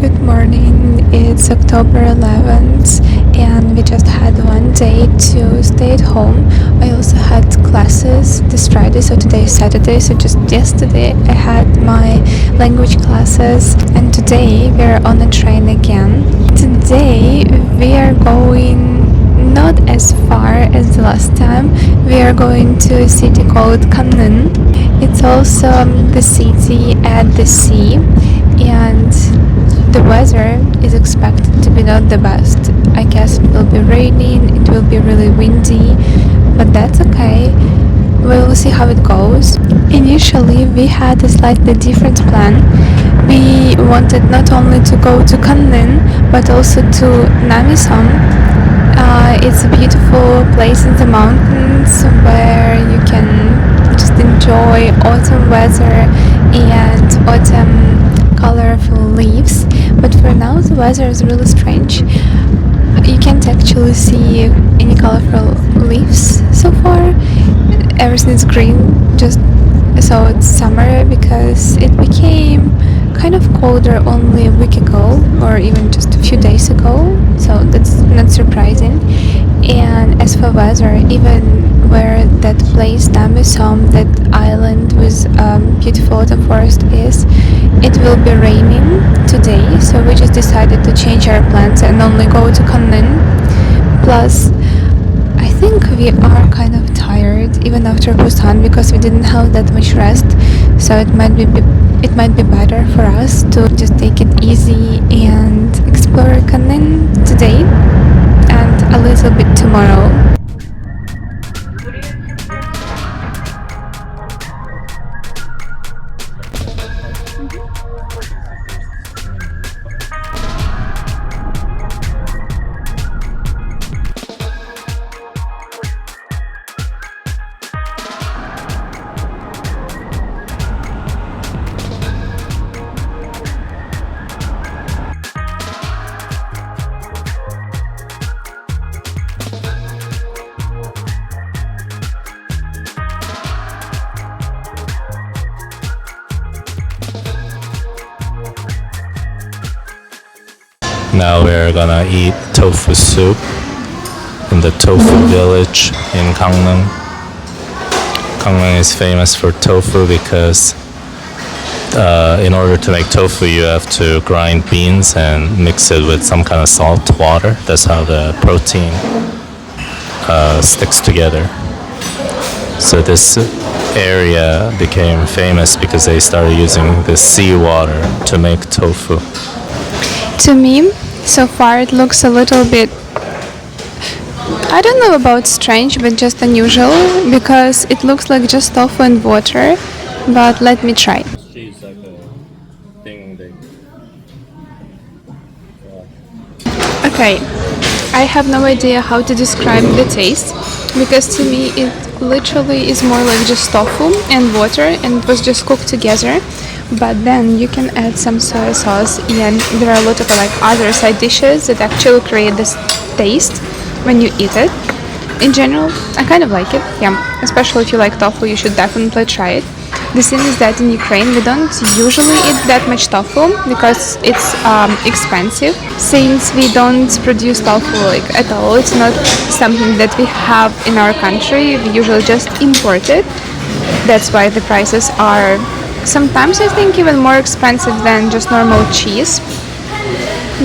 Good morning, it's October 11th and we just had one day to stay at home. I also had classes this Friday, so today is Saturday, so just yesterday I had my language classes and today we're on a train again. Today we are going not as far as the last time. We are going to a city called Gangneung. It's also the city at the sea and the weather is expected to be not the best. I guess it will be raining, it will be really windy, but that's okay. We will see how it goes. Initially, we had a slightly different plan. We wanted not only to go to Gyeongbokgung, but also to Namisom. It's a beautiful place in the mountains where you can just enjoy autumn weather and autumn colorful leaves, but for now the weather is really strange. You can't actually see any colorful leaves so far. Everything is green, just so it's summer because it became kind of colder only a week ago or even just a few days ago, so that's not surprising. And as for weather, even where that place Namisom, that island with beautiful autumn forest is, it will be raining today, so we just decided to change our plans and only go to Gyeongbokgung. Plus, I think we are kind of tired even after Busan because we didn't have that much rest, so it might be better for us to just take it easy and explore Gyeongbokgung today and a little bit tomorrow. Now we're gonna eat tofu soup in the Tofu village in Gangneung. Gangneung is famous for tofu because in order to make tofu you have to grind beans and mix it with some kind of salt water. That's how the protein sticks together. So this area became famous because they started using the seawater to make tofu. To me, so far it looks a little bit, I don't know about strange, but just unusual because it looks like just tofu and water, but let me try. Okay, I have no idea how to describe the taste because to me it literally is more like just tofu and water and it was just cooked together. But then you can add some soy sauce and there are a lot of like other side dishes that actually create this taste when you eat it. In general, I kind of like it, yeah, especially if you like tofu, you should definitely try it. The thing is that in Ukraine we don't usually eat that much tofu because it's expensive. Since we don't produce tofu like at all, it's not something that we have in our country, we usually just import it. That's why the prices are sometimes I think even more expensive than just normal cheese.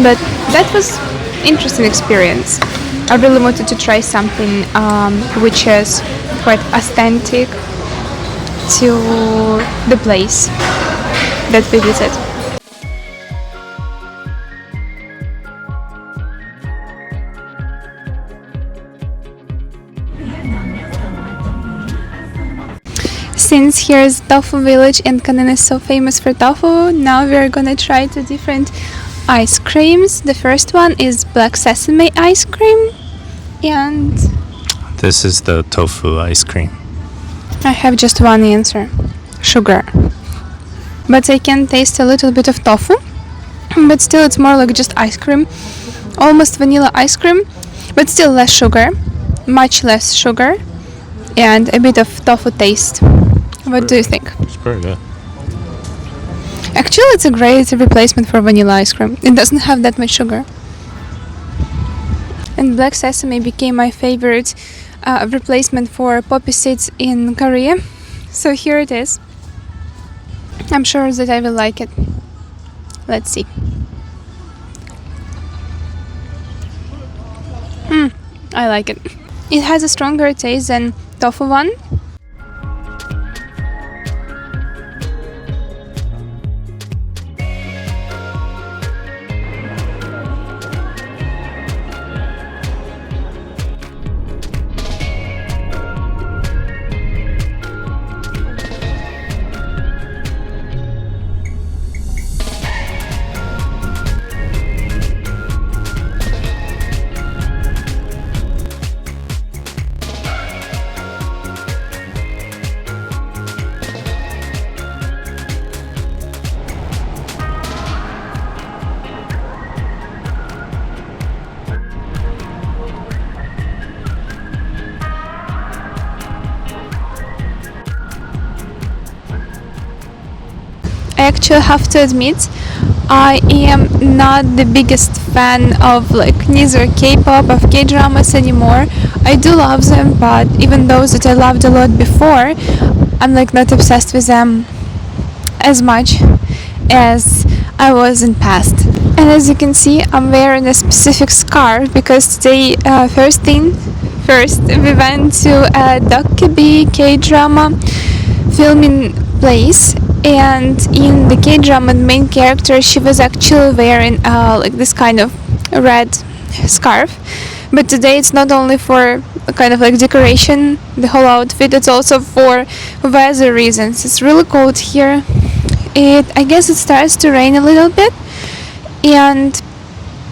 But that was interesting experience. I really wanted to try something which is quite authentic to the place that we visit. Since here's Tofu village and Gyeongbokgung is so famous for tofu, now we're gonna try two different ice creams. The first one is black sesame ice cream and This is the tofu ice cream. I have just one answer, sugar. But I can taste a little bit of tofu, but still it's more like just ice cream, almost vanilla ice cream, but still less sugar, much less sugar, and a bit of tofu taste. What do you think? It's pretty good. Actually, it's a great replacement for vanilla ice cream. It doesn't have that much sugar. And black sesame became my favorite replacement for poppy seeds in Korea. So here it is. I'm sure that I will like it. Let's see. I like it. It has a stronger taste than tofu one. I actually have to admit, I am not the biggest fan of neither K-pop or K-dramas anymore. I do love them, but even those that I loved a lot before, I'm not obsessed with them as much as I was in past. And as you can see, I'm wearing a specific scarf because today, first, we went to a Dokkaebi K-drama filming place, and in the K-drama, the main character, she was actually wearing this kind of red scarf. But today it's not only for kind of decoration, the whole outfit, it's also for weather reasons. It's really cold here. I guess it starts to rain a little bit, and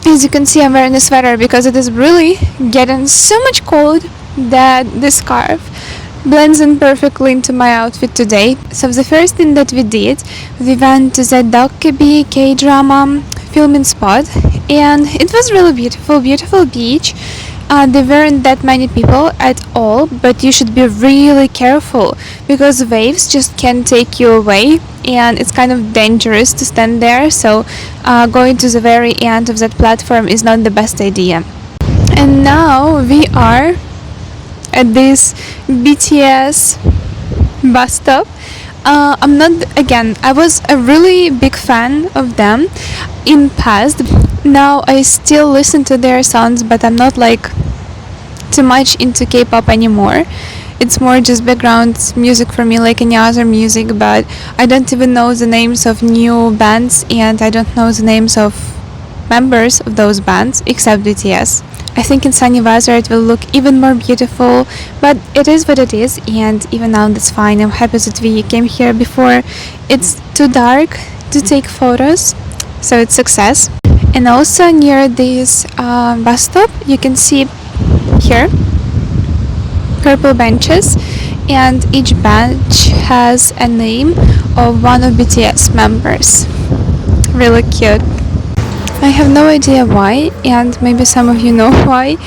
as you can see, I'm wearing a sweater because it is really getting so much cold that the scarf blends in perfectly into my outfit today. So the first thing that we did, we went to the Dokkaebi K-drama filming spot, and it was really beautiful beach. There weren't that many people at all, but you should be really careful because waves just can take you away, and it's kind of dangerous to stand there, so going to the very end of that platform is not the best idea. And now we are at this BTS bus stop. I was a really big fan of them in past. Now I still listen to their songs, but I'm not too much into K-pop anymore. It's more just background music for me, like any other music, but I don't even know the names of new bands, and I don't know the names of members of those bands except BTS. I think in sunny weather it will look even more beautiful, but it is what it is, and even now that's fine. I'm happy that we came here before it's too dark to take photos, so it's success. And also near this bus stop, you can see here purple benches, and each bench has a name of one of BTS members. Really cute. I have no idea why, and maybe some of you know why,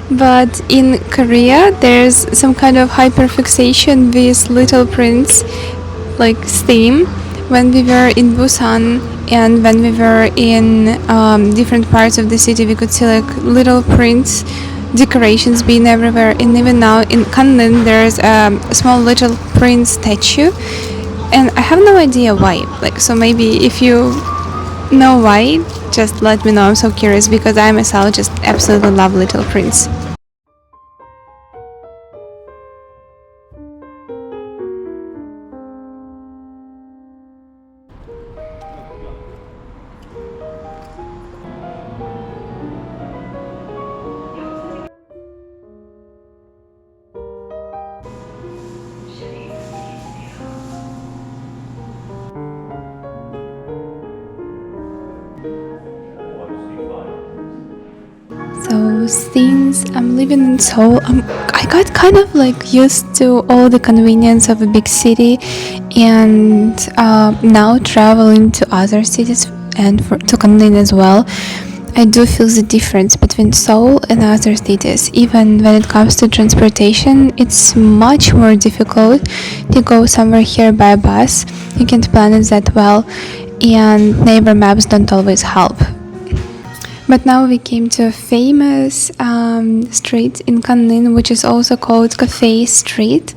but in Korea there's some kind of hyperfixation with Little Prince theme. When we were in Busan and when we were in different parts of the city, we could see Little Prince decorations being everywhere, and even now in Gangneung there's a small Little Prince statue, and I have no idea why. So maybe if you know why, just let me know. I'm so curious because I myself just absolutely love Little Prince. So since I'm living in Seoul, I got kind of used to all the convenience of a big city, and now traveling to other cities and to Gangneung as well, I do feel the difference between Seoul and other cities. Even when it comes to transportation, it's much more difficult to go somewhere here by bus. You can't plan it that well. and neighbor maps don't always help. But now we came to a famous street in Gangneung, which is also called Cafe Street,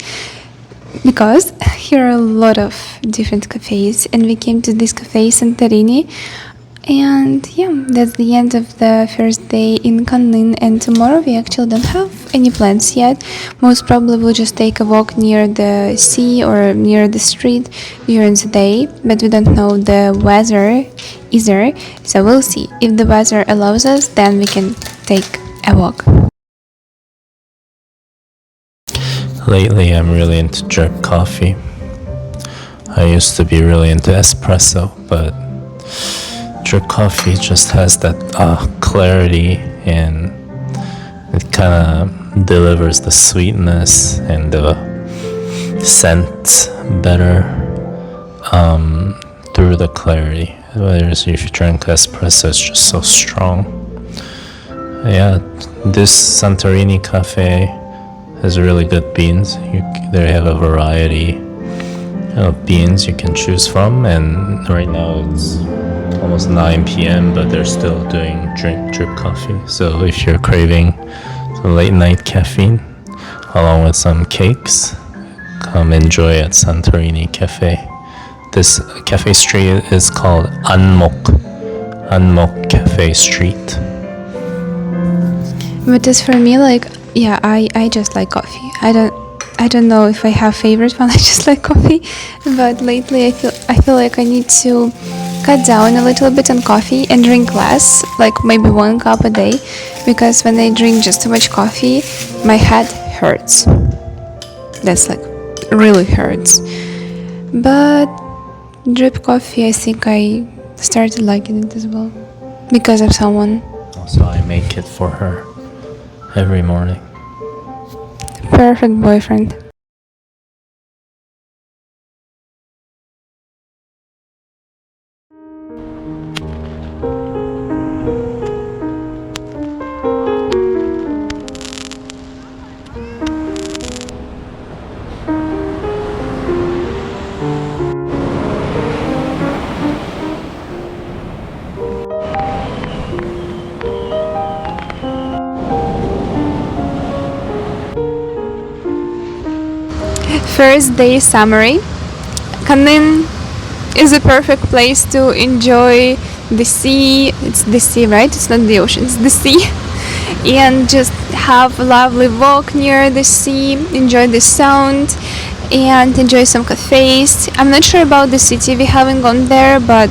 because here are a lot of different cafes, and we came to this cafe Santorini. And yeah, that's the end of the first day in Gangneung, and tomorrow we actually don't have any plans yet. Most probably we'll just take a walk near the sea or near the street during the day, but we don't know the weather either, so we'll see. If the weather allows us, then we can take a walk. Lately, I'm really into drip coffee. I used to be really into espresso, but drip coffee just has that clarity, and it kind of delivers the sweetness and the scent better through the clarity. Whereas if you drink espresso, it's just so strong. Yeah, this Santorini cafe has really good beans. They have a variety of beans you can choose from, and right now it's almost 9 p.m. but they're still doing drip coffee. So if you're craving some late night caffeine along with some cakes, come enjoy at Santorini Cafe. This cafe street is called Anmok Cafe Street. But as for me, like, yeah, I just like coffee. I don't know if I have favorite one. I just like coffee. But lately I feel like I need to cut down a little bit on coffee and drink less, like maybe 1 cup a day, because when I drink just too much coffee, my head hurts. That's like really hurts. But drip coffee, I think I started liking it as well because of someone. Also, I make it for her every morning. Perfect boyfriend. First day summary. Gangneung is a perfect place to enjoy the sea. It's the sea, right? It's not the ocean, it's the sea. And just have a lovely walk near the sea, enjoy the sound, and enjoy some cafes. I'm not sure about the city, we haven't gone there, but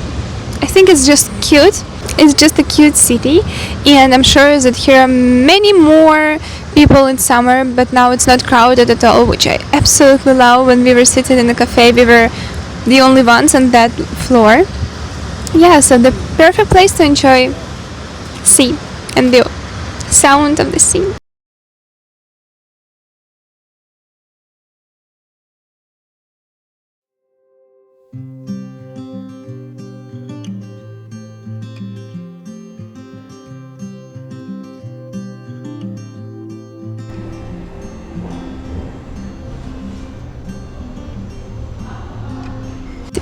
I think it's just cute. It's just a cute city, and I'm sure that here are many more people in summer, but now it's not crowded at all, which I absolutely love. When we were sitting in a cafe, we were the only ones on that floor. Yeah, so the perfect place to enjoy sea and the sound of the sea.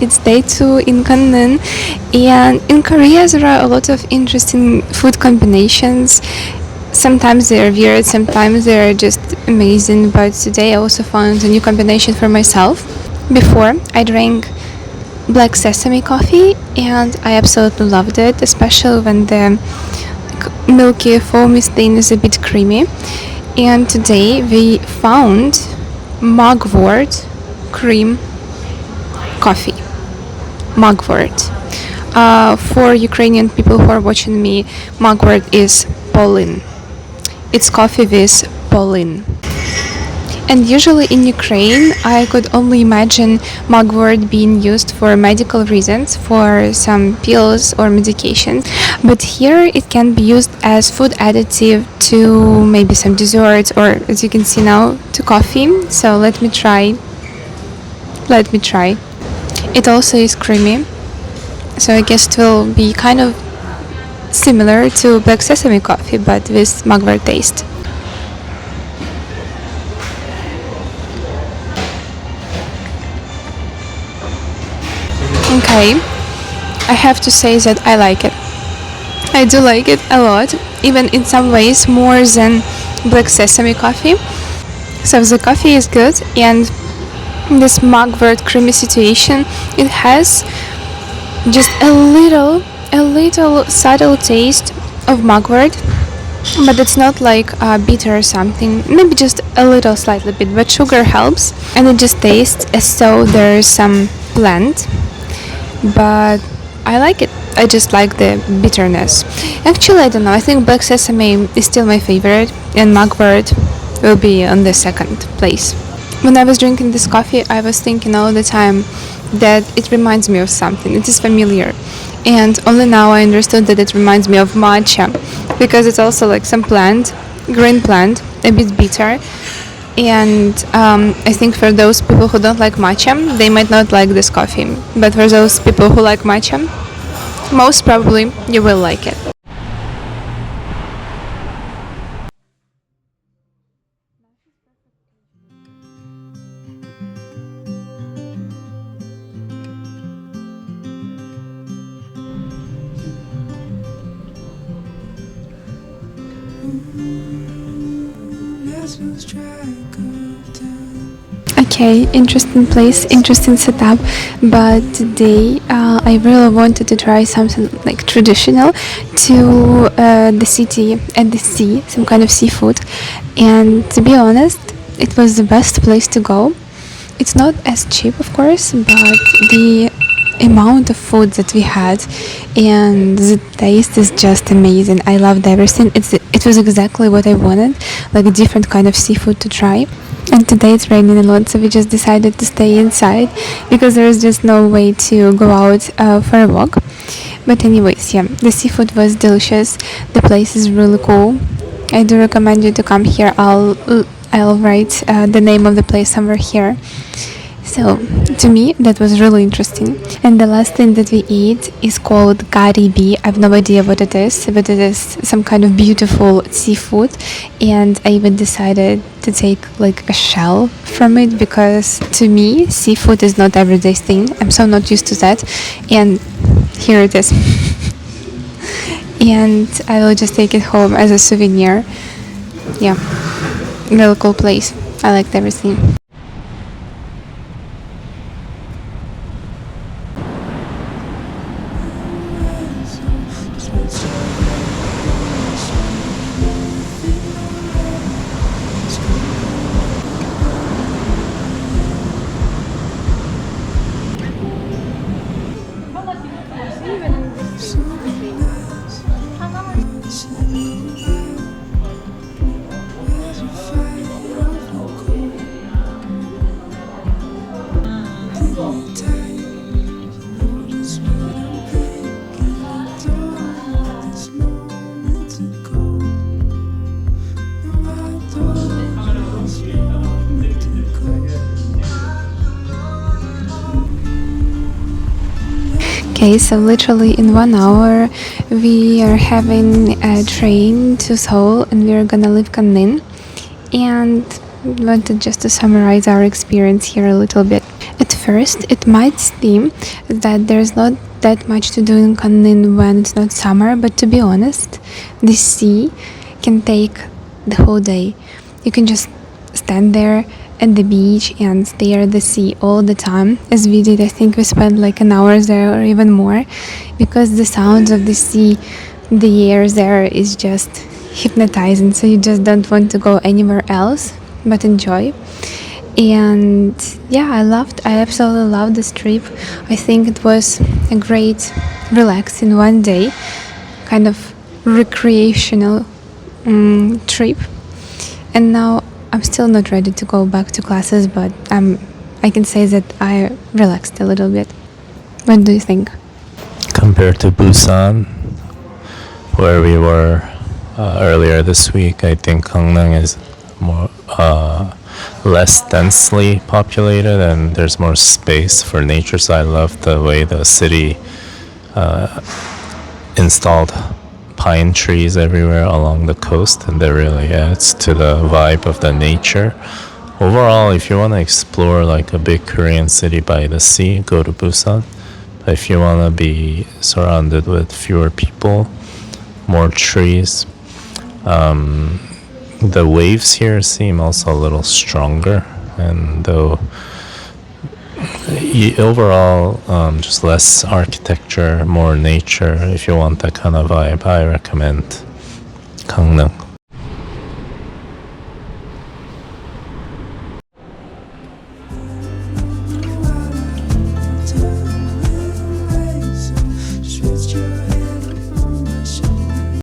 It's day 2 in Gangneung, and in Korea there are a lot of interesting food combinations. Sometimes they are weird, sometimes they are just amazing, but today I also found a new combination for myself. Before, I drank black sesame coffee, and I absolutely loved it, especially when the milky foamy thing is a bit creamy. And today we found mugwort cream coffee. Mugwort. For Ukrainian people who are watching me, mugwort is pollen. It's coffee with pollen. And usually in Ukraine, I could only imagine mugwort being used for medical reasons, for some pills or medication. But here it can be used as food additive to maybe some desserts, or as you can see now, to coffee. So let me try. It also is creamy, so I guess it will be kind of similar to black sesame coffee, but with mugwort taste. Okay, I have to say that I like it. I do like it a lot, even in some ways more than black sesame coffee. So the coffee is good, and this mugwort creamy situation, it has just a little subtle taste of mugwort, but it's not like bitter or something. Maybe just a little, slightly bit, but sugar helps, and it just tastes as though there's some plant. But I like it. I just like the bitterness. Actually, I don't know. I think black sesame is still my favorite, and mugwort will be on the second place. When I was drinking this coffee, I was thinking all the time that it reminds me of something. It is familiar. And only now I understood that it reminds me of matcha, because it's also like some plant, green plant, a bit bitter. And I think for those people who don't like matcha, they might not like this coffee. But for those people who like matcha, most probably you will like it. Okay, interesting place, interesting setup, but today I really wanted to try something like traditional to the city at the sea, some kind of seafood, and to be honest, it was the best place to go. It's not as cheap, of course, but the amount of food that we had and the taste is just amazing. I loved everything. It was exactly what I wanted, like a different kind of seafood to try. And today it's raining a lot, so we just decided to stay inside because there is just no way to go out for a walk. But anyways, yeah, the seafood was delicious. The place is really cool. I do recommend you to come here. I'll write the name of the place somewhere here. So, to me, that was really interesting. And the last thing that we eat is called garibi. I have no idea what it is, but it is some kind of beautiful seafood. And I even decided to take like a shell from it because to me, seafood is not everyday thing. I'm so not used to that. And here it is. And I will just take it home as a souvenir. Yeah, really cool place. I liked everything. Okay, so literally in 1 hour we are having a train to Seoul and we are gonna leave Gangneung, and wanted just to summarize our experience here a little bit. At first it might seem that there's not that much to do in Gangneung when it's not summer, but to be honest, the sea can take the whole day. You can just stand there at the beach and stare at the sea all the time, as we did. I think we spent like an hour there or even more, because the sounds of the sea, the air there is just hypnotizing, so you just don't want to go anywhere else but enjoy. And yeah, I absolutely loved this trip. I think it was a great relaxing 1 day kind of recreational trip. And now I'm still not ready to go back to classes, but I can say that I relaxed a little bit. What do you think? Compared to Busan, where we were earlier this week, I think Gangneung is more less densely populated and there's more space for nature. So I love the way the city installed pine trees everywhere along the coast, and that really adds to the vibe of the nature. Overall, if you want to explore like a big Korean city by the sea, go to Busan. if you want to be surrounded with fewer people, more trees, the waves here seem also a little stronger, and though overall just less architecture, more nature. If you want that kind of vibe, I recommend Gangneung.